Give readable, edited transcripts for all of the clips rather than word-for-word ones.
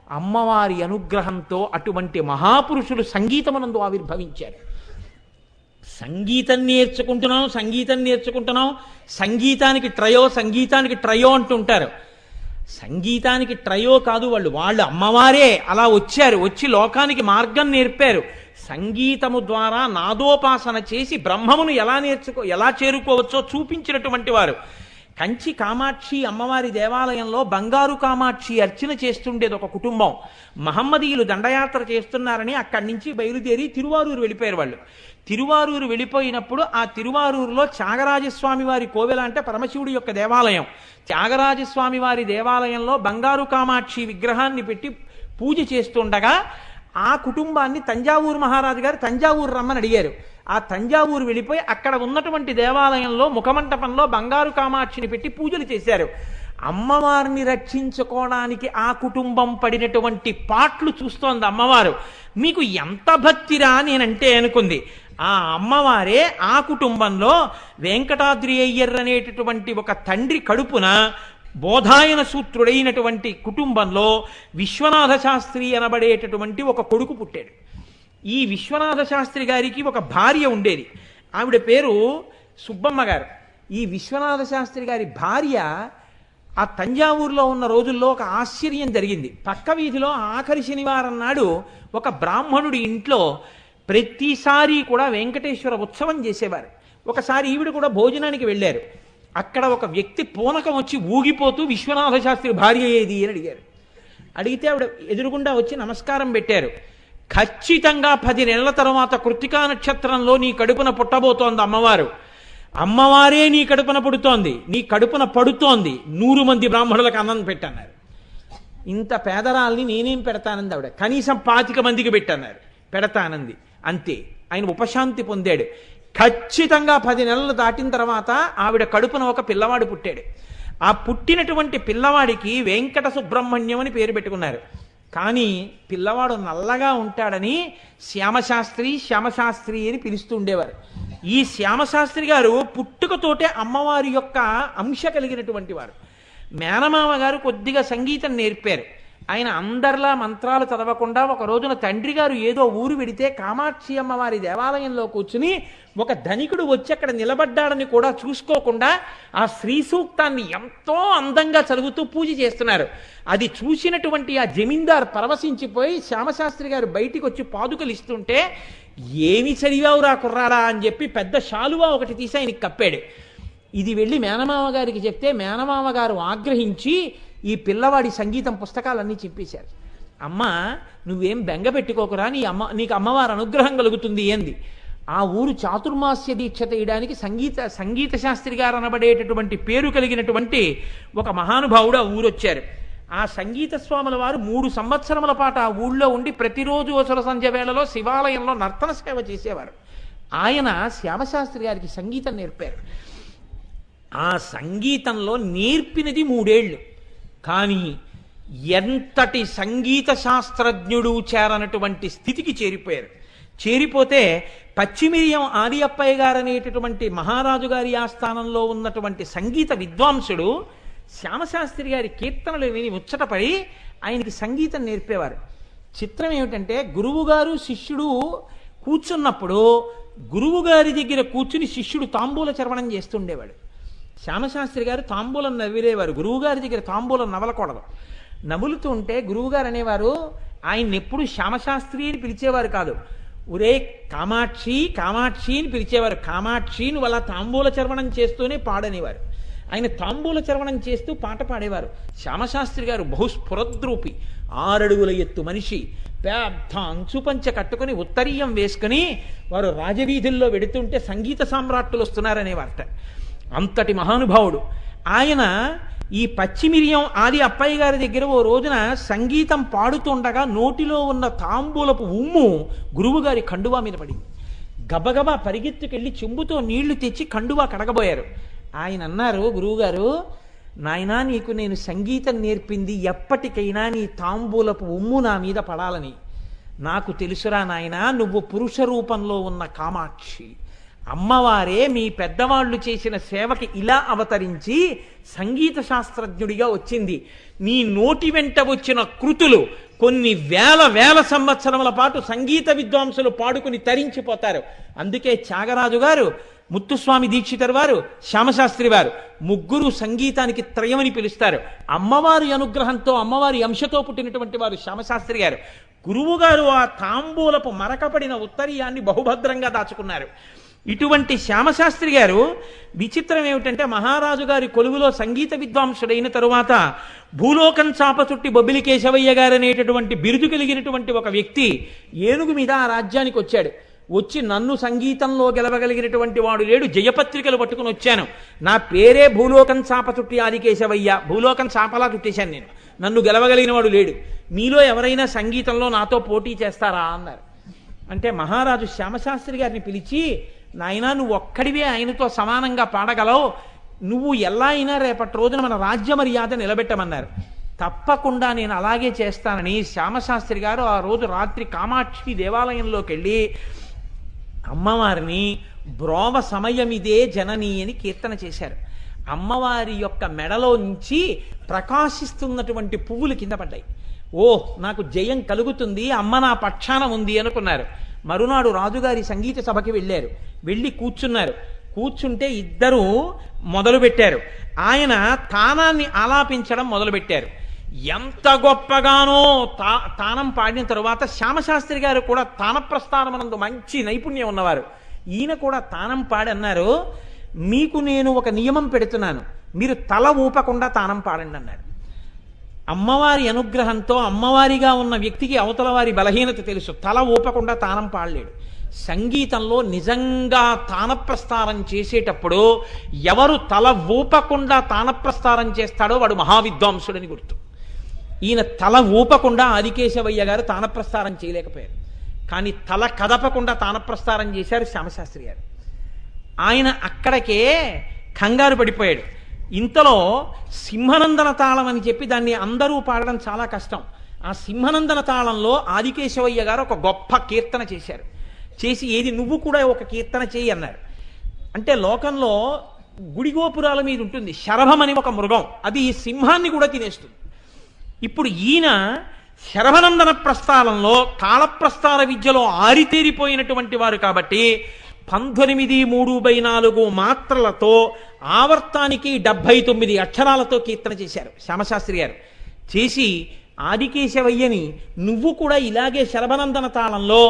అమ్మవారి అనుగ్రహంతో అటువంటి మహాపురుషులు సంగీతమునందు ఆవిర్భవించారు. సంగీతం నేర్చుకుంటున్నాం, సంగీతానికి ట్రయో అంటుంటారు. సంగీతానికి ట్రయో కాదు, వాళ్ళు అమ్మవారే అలా వచ్చి లోకానికి మార్గం నేర్పారు. సంగీతము ద్వారా నాదోపాసన చేసి బ్రహ్మమును ఎలా చేరుకోవచ్చో చూపించినటువంటి వారు. కంచి కామాక్షి అమ్మవారి దేవాలయంలో బంగారు కామాక్షి అర్చన చేస్తుండేది ఒక కుటుంబం. మహమ్మదీయులు దండయాత్ర చేస్తున్నారని అక్కడి నుంచి బయలుదేరి తిరువారూరు వెళ్ళిపోయారు వాళ్ళు. తిరువారూరు వెళ్ళిపోయినప్పుడు ఆ తిరువారూరులో త్యాగరాజస్వామి వారి కోవెల అంటే పరమశివుడి యొక్క దేవాలయం. త్యాగరాజస్వామి వారి దేవాలయంలో బంగారు కామాక్షి విగ్రహాన్ని పెట్టి పూజ చేస్తుండగా ఆ కుటుంబాన్ని తంజావూరు మహారాజు గారు తంజావూరు రమ్మని అడిగారు. ఆ తంజావూరు వెళ్ళిపోయి అక్కడ ఉన్నటువంటి దేవాలయంలో ముఖమంటపంలో బంగారు కామాక్షిని పెట్టి పూజలు చేశారు. అమ్మవారిని రక్షించుకోవడానికి ఆ కుటుంబం పడినటువంటి పాట్లు చూస్తోంది అమ్మవారు. మీకు ఎంత భక్తిరా నేనంటే అనుకుంది. ఆ అమ్మవారే ఆ కుటుంబంలో వెంకటాద్రి అయ్యర్ అనేటటువంటి ఒక తండ్రి కడుపున బోధాయన సూత్రుడైనటువంటి కుటుంబంలో విశ్వనాథ శాస్త్రి అనబడేటటువంటి ఒక కొడుకు పుట్టాడు. ఈ విశ్వనాథ శాస్త్రి గారికి ఒక భార్య ఉండేది. ఆవిడ పేరు సుబ్బమ్మ గారు. ఈ విశ్వనాథ శాస్త్రి గారి భార్య ఆ తంజావూరులో ఉన్న రోజుల్లో ఒక ఆశ్చర్యం జరిగింది. పక్క వీధిలో ఆఖరి శనివారం నాడు ఒక బ్రాహ్మణుడి ఇంట్లో ప్రతిసారి కూడా వెంకటేశ్వర ఉత్సవం చేసేవారు. ఒకసారి ఈవిడ కూడా భోజనానికి వెళ్ళారు. అక్కడ ఒక వ్యక్తి పూనకం వచ్చి ఊగిపోతూ విశ్వనాథ శాస్త్రి భార్య ఏది అని అడిగారు. అడిగితే ఆవిడ ఎదురుగుండా వచ్చి నమస్కారం పెట్టారు. ఖచ్చితంగా 10 నెలల తర్వాత కృత్తికా నక్షత్రంలో నీ కడుపున పుట్టబోతోంది అమ్మవారు. అమ్మవారే నీ కడుపున పుడుతోంది, నీ కడుపున పడుతోంది. 100 మంది బ్రాహ్మణులకు అన్నం పెట్టన్నారు. ఇంత పేదరాల్ని నేనేం పెడతానంది ఆవిడ. కనీసం 25 మందికి పెట్టన్నారు. పెడతానంది. అంతే. ఆయన ఉపశాంతి పొందాడు. ఖచ్చితంగా 10 నెలలు దాటిన తర్వాత ఆవిడ కడుపున ఒక పిల్లవాడు పుట్టాడు. ఆ పుట్టినటువంటి పిల్లవాడికి వెంకట సుబ్రహ్మణ్యం అని పేరు పెట్టుకున్నారు. కానీ పిల్లవాడు నల్లగా ఉంటాడని శ్యామశాస్త్రి అని పిలుస్తూ ఉండేవారు. ఈ శ్యామశాస్త్రి గారు పుట్టుకతోటే అమ్మవారి యొక్క అంశ కలిగినటువంటి వారు. మేనమామ గారు కొద్దిగా సంగీతం నేర్పారు. ఆయన అందరిలా మంత్రాలు చదవకుండా ఒక రోజున తండ్రి గారు ఏదో ఊరు వెడితే కామాక్షి అమ్మవారి దేవాలయంలో కూర్చుని ఒక ధనికుడు వచ్చి అక్కడ నిలబడ్డాడని కూడా చూసుకోకుండా ఆ శ్రీ సూక్తాన్ని ఎంతో అందంగా చదువుతూ పూజ చేస్తున్నారు. అది చూసినటువంటి ఆ జమీందార్ పరవశించిపోయి శ్యామశాస్త్రి గారు బయటికి వచ్చి పాదుకలు ఇస్తుంటే ఏమి చదివావురా కుర్రారా అని చెప్పి పెద్ద శాలువా ఒకటి తీసి ఆయనకి కప్పాడు. ఇది వెళ్ళి మేనమామ గారికి చెప్తే మేనమామ గారు ఆగ్రహించి ఈ పిల్లవాడి సంగీతం పుస్తకాలన్నీ చెప్పేశారు. అమ్మ నువ్వేం బెంగ పెట్టుకోకురా, నీకు అమ్మవారి అనుగ్రహం కలుగుతుంది ఏంది. ఆ ఊరు చాతుర్మాస్య దీక్ష తీయడానికి సంగీత శాస్త్రి గారు అనబడేటటువంటి పేరు కలిగినటువంటి ఒక మహానుభావుడు ఆ ఊరు వచ్చారు. ఆ సంగీత స్వాముల వారు 3 సంవత్సరముల పాటు ఆ ఊళ్ళో ఉండి ప్రతిరోజు అసలు సంధ్య వేళలో శివాలయంలో నర్తన సేవ చేసేవారు. ఆయన శ్యామశాస్త్రి గారికి సంగీతం నేర్పారు. ఆ సంగీతంలో నేర్పినది 3 ఏళ్ళు. కానీ ఎంతటి సంగీత శాస్త్రజ్ఞుడు చేరనటువంటి స్థితికి చేరిపోయారు. చేరిపోతే పచ్చిమిరియం ఆది అప్పయ్య గారు అనేటటువంటి మహారాజు గారి ఆస్థానంలో ఉన్నటువంటి సంగీత విద్వాంసుడు శ్యామశాస్త్రి గారి కీర్తనలు విని ముచ్చటపడి ఆయనకి సంగీతం నేర్పేవారు. చిత్రం ఏమిటంటే గురువుగారు శిష్యుడు కూర్చున్నప్పుడు గురువుగారి దగ్గర కూర్చుని శిష్యుడు తాంబూల చర్వణం చేస్తుండేవాడు. శ్యామశాస్త్రి గారు తాంబూలం నవ్విరేవారు. గురువుగారి దగ్గర తాంబూలం నవలకూడదు. నవ్వులుతూ ఉంటే గురువుగారు అనేవారు, ఆయన్ని ఎప్పుడు శ్యామశాస్త్రి అని పిలిచేవారు కాదు, ఒరే కామాక్షి కామాక్షి అని పిలిచేవారు. కామాక్షి నువ్వు అలా తాంబూల చర్వణం చేస్తూనే పాడనేవారు. ఆయన తాంబూల చర్వణం చేస్తూ పాట పాడేవారు. శ్యామశాస్త్రి గారు బహుస్ఫురద్రూపి, 6 అడుగుల ఎత్తు మనిషి, పెద్ద అంచుపంచ కట్టుకుని ఉత్తరీయం వేసుకుని వారు రాజవీధుల్లో వెడుతుంటే సంగీత సామ్రాట్టులు వస్తున్నారనేవారట. అంతటి మహానుభావుడు ఆయన. ఈ పచ్చిమిరియం ఆది అప్పయ్య గారి దగ్గర ఓ రోజున సంగీతం పాడుతుండగా నోటిలో ఉన్న తాంబూలపు ఉమ్ము గురువుగారి కండువా మీద పడింది. గబగబా పరిగెత్తుకెళ్ళి చెంబుతో నీళ్లు తెచ్చి కండువా కడగబోయారు. ఆయన అన్నారు, గురువుగారు నాయనా నీకు నేను సంగీతం నేర్పింది ఎప్పటికైనా నీ తాంబూలపు ఉమ్ము నా మీద పడాలని. నాకు తెలుసురా నాయనా, నువ్వు పురుష రూపంలో ఉన్న కామాక్షి అమ్మవారే మీ పెద్దవాళ్ళు చేసిన సేవకి ఇలా అవతరించి సంగీత శాస్త్రజ్ఞుడిగా వచ్చింది. నీ నోటి వెంట వచ్చిన కృతులు కొన్ని వేల వేల సంవత్సరముల పాటు సంగీత విద్వాంసులు పాడుకుని తరించిపోతారు. అందుకే త్యాగరాజు గారు, ముత్తుస్వామి దీక్షితర్ వారు, శ్యామశాస్త్రి వారు ముగ్గురు సంగీతానికి త్రయమని పిలుస్తారు. అమ్మవారి అనుగ్రహంతో అమ్మవారి అంశతో పుట్టినటువంటి వారు శ్యామశాస్త్రి గారు. గురువు గారు ఆ తాంబూలపు మరకపడిన ఉత్తరీయాన్ని బహుభద్రంగా దాచుకున్నారు. ఇటువంటి శ్యామశాస్త్రి గారు విచిత్రం ఏమిటంటే, మహారాజు గారి కొలువులో సంగీత విద్వాంసుడైన తరువాత భూలోకం చాప చుట్టి బొబ్బిలి కేశవయ్య గారు అనేటటువంటి బిరుదు కలిగినటువంటి ఒక వ్యక్తి ఏనుగు మీద ఆ రాజ్యానికి వచ్చాడు. వచ్చి నన్ను సంగీతంలో గెలవగలిగినటువంటి వాడు లేడు, జయపత్రికలు పట్టుకుని వచ్చాను, నా పేరే భూలోకం చాప చుట్టి ఆదికేశవయ్య, భూలోకం చాపలా చుట్టేశాను నేను, నన్ను గెలవగలిగిన వాడు లేడు, మీలో ఎవరైనా సంగీతంలో నాతో పోటీ చేస్తారా అన్నారు. అంటే మహారాజు శ్యామశాస్త్రి గారిని పిలిచి, నాయనా నువ్వు ఒక్కడివే ఆయనతో సమానంగా పాడగలవు, నువ్వు ఎలా అయినా రేపటి రోజున మన రాజ్య మర్యాద నిలబెట్టమన్నారు. తప్పకుండా నేను అలాగే చేస్తానని శ్యామశాస్త్రి గారు ఆ రోజు రాత్రి కామాక్షి దేవాలయంలోకి వెళ్ళి అమ్మవారిని బ్రోవ సమయమిదే జనని అని కీర్తన చేశారు. అమ్మవారి యొక్క మెడలో నుంచి ప్రకాశిస్తున్నటువంటి పువ్వులు కింద పడ్డాయి. ఓ నాకు జయం కలుగుతుంది, అమ్మ నా పక్షాన ఉంది అనుకున్నారు. మరునాడు రాజుగారి సంగీత సభకి వెళ్ళారు. వెళ్ళి కూర్చున్నారు. కూర్చుంటే ఇద్దరు మొదలుపెట్టారు. ఆయన తానాన్ని ఆలాపించడం మొదలుపెట్టారు. ఎంత గొప్పగానో తానం పాడిన తరువాత శ్యామశాస్త్రి గారు కూడా తాన ప్రస్థానమనందు మంచి నైపుణ్యం ఉన్నవారు. ఈయన కూడా తానం పాడి అన్నారు, మీకు నేను ఒక నియమం పెడుతున్నాను, మీరు తల ఊపకుండా తానం పాడండి అన్నారు. అమ్మవారి అనుగ్రహంతో అమ్మవారిగా ఉన్న వ్యక్తికి అవతల వారి బలహీనత తెలుసు, తల ఊపకుండా తానం పాడలేడు. సంగీతంలో నిజంగా తానప్రస్థానం చేసేటప్పుడు ఎవరు తల ఊపకుండా తానప్రస్థానం చేస్తాడో వాడు మహావిద్వాంసుడని గుర్తు. ఈయన తల ఊపకుండా ఆదికేశవయ్య గారు తానప్రస్థానం చేయలేకపోయారు, కానీ తల కదపకుండా తానప్రస్థానం చేశారు శ్యామశాస్త్రి గారు. ఆయన అక్కడికే కంగారు పడిపోయాడు. ఇంతలో సింహనందన తాళం అని చెప్పి దాన్ని అందరూ పాడడం చాలా కష్టం. ఆ సింహనందన తాళంలో ఆదికేశవయ్య గారు ఒక గొప్ప కీర్తన చేశారు. చేసి ఏది నువ్వు కూడా ఒక కీర్తన చేయి అన్నారు. అంటే లోకంలో గుడిగోపురాల మీద ఉంటుంది శరభం అని ఒక మృగం, అది సింహాన్ని కూడా తినేస్తుంది. ఇప్పుడు ఈయన శరభనందన ప్రస్థానంలో తాళప్రస్థాన విద్యలో ఆరితేరిపోయినటువంటి వారు కాబట్టి 18:3/4 మాత్రలతో ఆవర్తానికి 79 అక్షరాలతో కీర్తన చేశారు శ్యామశాస్త్రి గారు. చేసి ఆదికేశవయ్యని నువ్వు కూడా ఇలాగే శరభనందన తాళంలో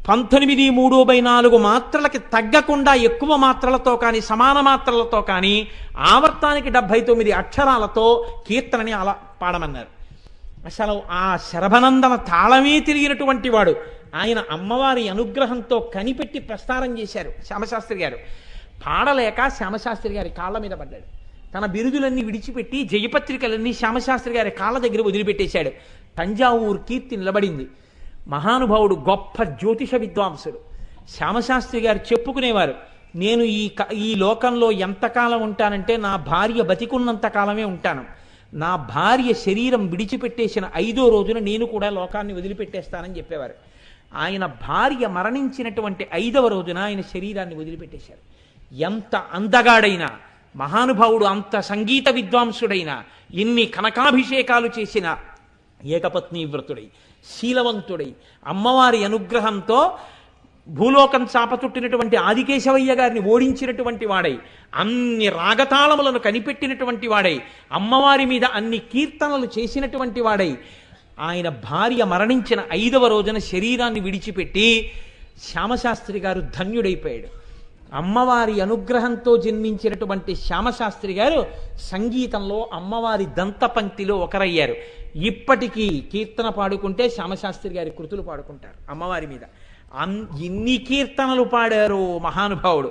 19:3/4 మాత్రలకి తగ్గకుండా ఎక్కువ మాత్రలతో కానీ సమాన మాత్రలతో కానీ ఆవర్తానికి 79 అక్షరాలతో కీర్తనని అలా పాడమన్నారు. అసలు ఆ శరభనందన తాళమే తిరిగినటువంటి వాడు ఆయన అమ్మవారి అనుగ్రహంతో కనిపెట్టి ప్రస్తారం చేశారు శ్యామశాస్త్రి గారు. పాడలేక శ్యామశాస్త్రి గారి కాళ్ళ మీద పడ్డాడు. తన బిరుదులన్నీ విడిచిపెట్టి జయపత్రికలన్నీ శ్యామశాస్త్రి గారి కాళ్ళ దగ్గర వదిలిపెట్టేశాడు. తంజావూరు కీర్తి నిలబడింది. మహానుభావుడు, గొప్ప జ్యోతిష విద్వాంసుడు. శ్యామశాస్త్రి గారు చెప్పుకునేవారు, నేను ఈ లోకంలో ఎంతకాలం ఉంటానంటే నా భార్య బతికున్నంత కాలమే ఉంటాను, నా భార్య శరీరం విడిచిపెట్టేసిన 5వ రోజున నేను కూడా లోకాన్ని వదిలిపెట్టేస్తానని చెప్పేవారు. ఆయన భార్య మరణించినటువంటి 5వ రోజున ఆయన శరీరాన్ని వదిలిపెట్టేశారు. ఎంత అందగాడైనా మహానుభావుడు, అంత సంగీత విద్వాంసుడైన, ఎన్ని కనకాభిషేకాలు చేసిన ఏకపత్ని వ్రతుడై శీలవంతుడై అమ్మవారి అనుగ్రహంతో భూలోకం చాపచుట్టినటువంటి ఆదికేశవయ్య గారిని ఓడించినటువంటి వాడై, అన్ని రాగతాళములను కనిపెట్టినటువంటి వాడై, అమ్మవారి మీద అన్ని కీర్తనలు చేసినటువంటి వాడై, ఆయన భార్య మరణించిన 5వ రోజున శరీరాన్ని విడిచిపెట్టి శ్యామశాస్త్రి గారు ధన్యుడైపోయాడు. అమ్మవారి అనుగ్రహంతో జన్మించినటువంటి శ్యామశాస్త్రి గారు సంగీతంలో అమ్మవారి దంతపంక్తిలో ఒకరయ్యారు. ఇప్పటికీ కీర్తన పాడుకుంటే శ్యామశాస్త్రి గారి కృతులు పాడుకుంటారు అమ్మవారి మీద. ఎన్ని కీర్తనలు పాడారు మహానుభావుడు.